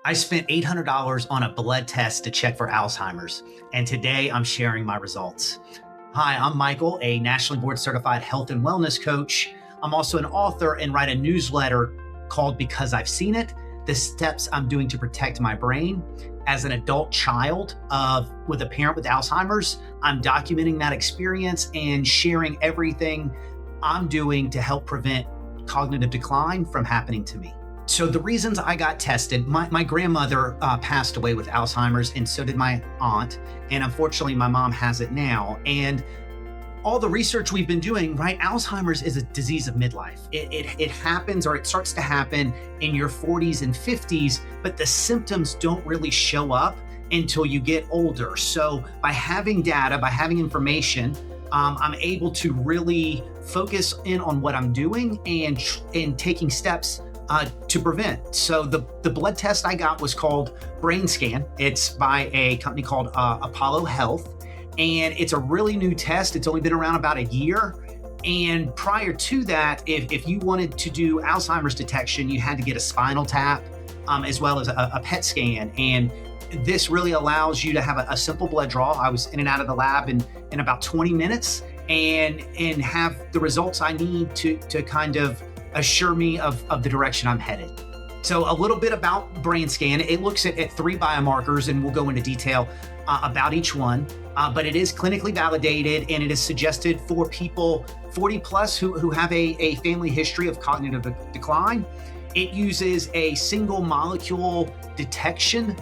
I spent $800 on a blood test to check for Alzheimer's, and today I'm sharing my results. Hi, I'm Michael, a nationally board certified health and wellness coach. I'm also an author and write a newsletter called Because I've Seen It, the steps I'm doing to protect my brain. As an adult child with a parent with Alzheimer's, I'm documenting that experience and sharing everything I'm doing to help prevent cognitive decline from happening to me. So the reasons I got tested, my grandmother passed away with Alzheimer's, and so did my aunt. And unfortunately, my mom has it now. And all the research we've been doing, right? Alzheimer's is a disease of midlife. It happens, or it starts to happen in your 40s and 50s, but the symptoms don't really show up until you get older. So by having data, by having information, I'm able to really focus in on what I'm doing and taking steps to prevent. So the blood test I got was called BrainScan. It's by a company called Apollo Health. And it's a really new test. It's only been around about a year. And prior to that, if you wanted to do Alzheimer's detection, you had to get a spinal tap as well as a PET scan. And this really allows you to have a simple blood draw. I was in and out of the lab in about 20 minutes and have the results I need to kind of assure me of the direction I'm headed. So a little bit about BrainScan. It looks at 3 biomarkers, and we'll go into detail about each one. But it is clinically validated, and it is suggested for people 40 plus who have a family history of cognitive decline. It uses a single molecule detection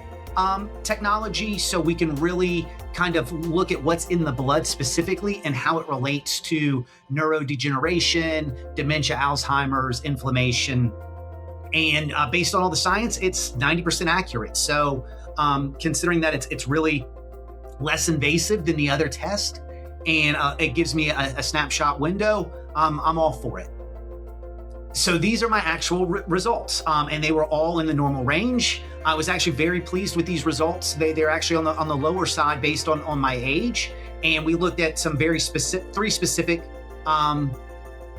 technology, so we can really kind of look at what's in the blood specifically and how it relates to neurodegeneration, dementia, Alzheimer's, inflammation. And based on all the science, it's 90% accurate. So considering that it's really less invasive than the other test, and it gives me a snapshot window, I'm all for it. So these are my actual results, and they were all in the normal range. I was actually very pleased with these results. They're actually on the lower side based on my age, and we looked at some very specific, 3 specific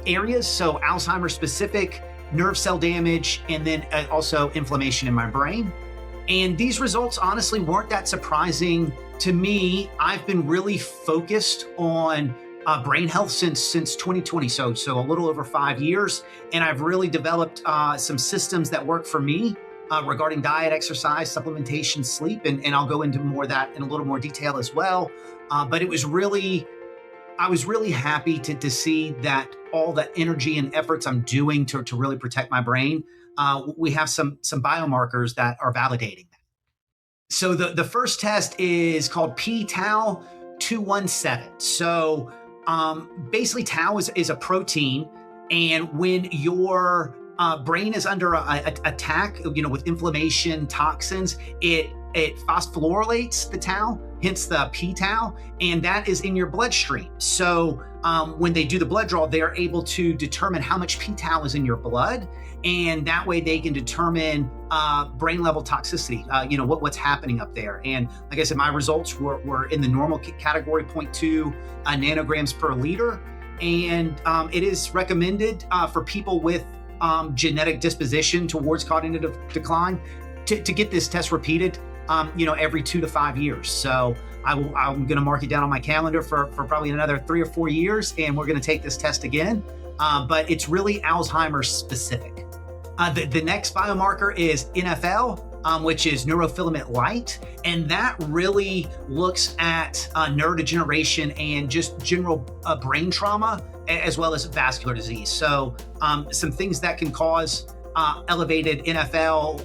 areas. So Alzheimer's specific, nerve cell damage, and then also inflammation in my brain. And these results honestly weren't that surprising to me. I've been really focused on brain health since 2020, so a little over 5 years, and I've really developed some systems that work for me regarding diet, exercise, supplementation, sleep, and I'll go into more of that in a little more detail as well. But I was really happy to see that all the energy and efforts I'm doing to really protect my brain, we have some biomarkers that are validating that. So the first test is called p-tau 217. So basically, tau is a protein, and when your brain is under attack, with inflammation, toxins, it phosphorylates the tau, hence the p-tau, and that is in your bloodstream. So when they do the blood draw, they're able to determine how much p-tau is in your blood, and that way they can determine brain level toxicity, what's happening up there. And like I said, my results were in the normal category, 0.2 nanograms per liter, and it is recommended for people with genetic disposition towards cognitive decline to get this test repeated every 2 to 5 years. So I'm going to mark it down on my calendar for probably another 3 or 4 years, and we're going to take this test again. But it's really Alzheimer's specific. The next biomarker is NFL, which is Neurofilament Light, and that really looks at neurodegeneration and just general brain trauma, as well as vascular disease. So some things that can cause elevated NFL,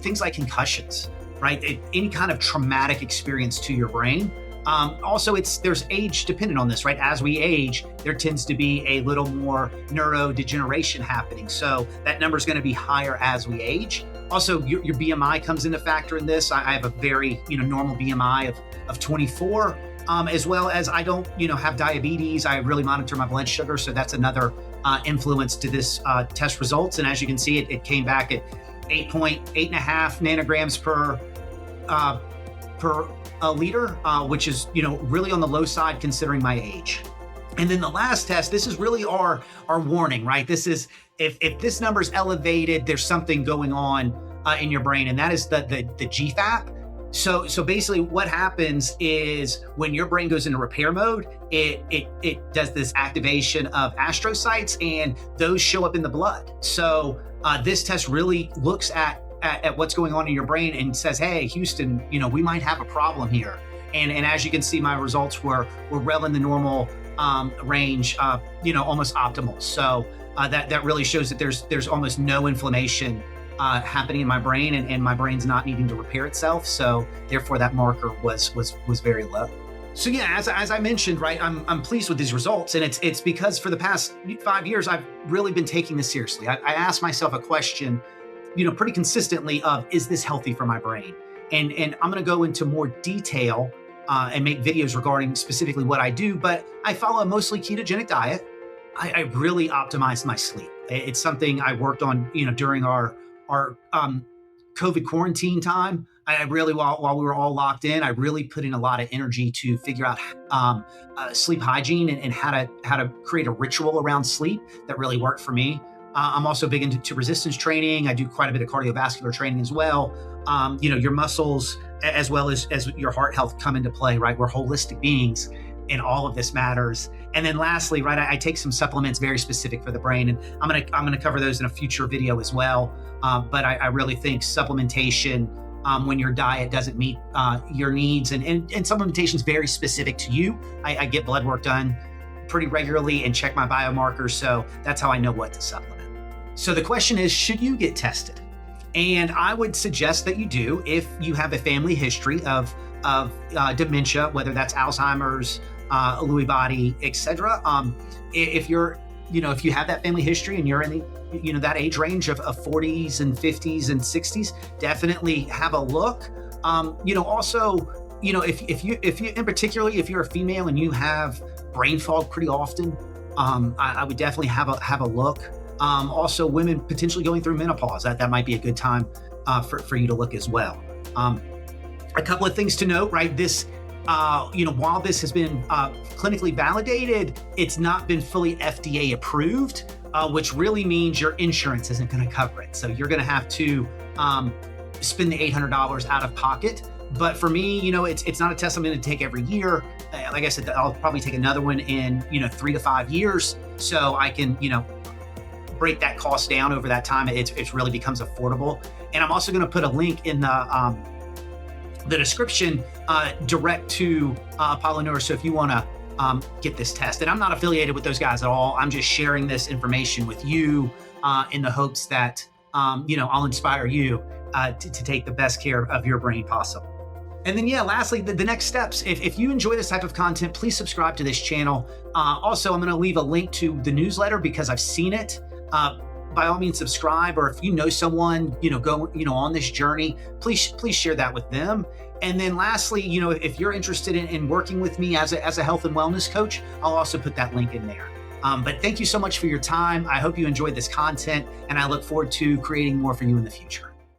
things like concussions, right? Any kind of traumatic experience to your brain. Also, there's age dependent on this, right? As we age, there tends to be a little more neurodegeneration happening. So that number is going to be higher as we age. Also, your BMI comes into factor in this. I have a very, normal BMI of 24, as well as I don't, have diabetes. I really monitor my blood sugar. So that's another influence to this test results. And as you can see, it came back at 8.5 nanograms per liter, which is, really on the low side considering my age. And then the last test, this is really our warning, right? This is, if this number is elevated, there's something going on in your brain, and that is the GFAP. So basically what happens is when your brain goes into repair mode, it does this activation of astrocytes, and those show up in the blood. So this test really looks at what's going on in your brain and says, hey, Houston, we might have a problem here. And as you can see, my results were well in the normal range, almost optimal. So that really shows that there's almost no inflammation happening in my brain, and my brain's not needing to repair itself. So therefore that marker was very low. So yeah, as I mentioned, right, I'm pleased with these results, and it's because for the past 5 years, I've really been taking this seriously. I asked myself a question, pretty consistently of, is this healthy for my brain? And I'm going to go into more detail and make videos regarding specifically what I do, but I follow a mostly ketogenic diet. I really optimized my sleep. It's something I worked on, during our COVID quarantine time. I really, while we were all locked in, I really put in a lot of energy to figure out sleep hygiene and how to create a ritual around sleep that really worked for me. I'm also big into resistance training. I do quite a bit of cardiovascular training as well. Your muscles as well as your heart health come into play, right? We're holistic beings, and all of this matters. And then lastly, right, I take some supplements very specific for the brain, and I'm gonna cover those in a future video as well. But I really think supplementation, when your diet doesn't meet your needs, and supplementation is very specific to you. I get blood work done pretty regularly and check my biomarkers, so that's how I know what to supplement. So the question is, should you get tested? And I would suggest that you do if you have a family history of dementia, whether that's Alzheimer's, Lewy body, etc. If you're, if you have that family history and you're in the, that age range of 40s and 50s and 60s, definitely have a look. Also, if you, in particularly if you're a female and you have brain fog pretty often, I would definitely have a look. Also, women potentially going through menopause, that might be a good time for you to look as well. A couple of things to note, right? This, while this has been clinically validated, it's not been fully FDA approved, which really means your insurance isn't going to cover it. So you're going to have to spend the $800 out of pocket. But for me, it's not a test I'm going to take every year. Like I said, I'll probably take another one in 3 to 5 years, so I can break that cost down over that time. It really becomes affordable. And I'm also going to put a link in the description direct to Apollo Neuro. So if you want to get this test, and I'm not affiliated with those guys at all. I'm just sharing this information with you in the hopes that I'll inspire you to take the best care of your brain possible. And then, lastly, the next steps. If you enjoy this type of content, please subscribe to this channel. Also, I'm going to leave a link to the newsletter because I've seen it. By all means, subscribe, or if you know someone, go, on this journey, please share that with them. And then lastly, if you're interested in working with me as a health and wellness coach, I'll also put that link in there. But thank you so much for your time. I hope you enjoyed this content, and I look forward to creating more for you in the future.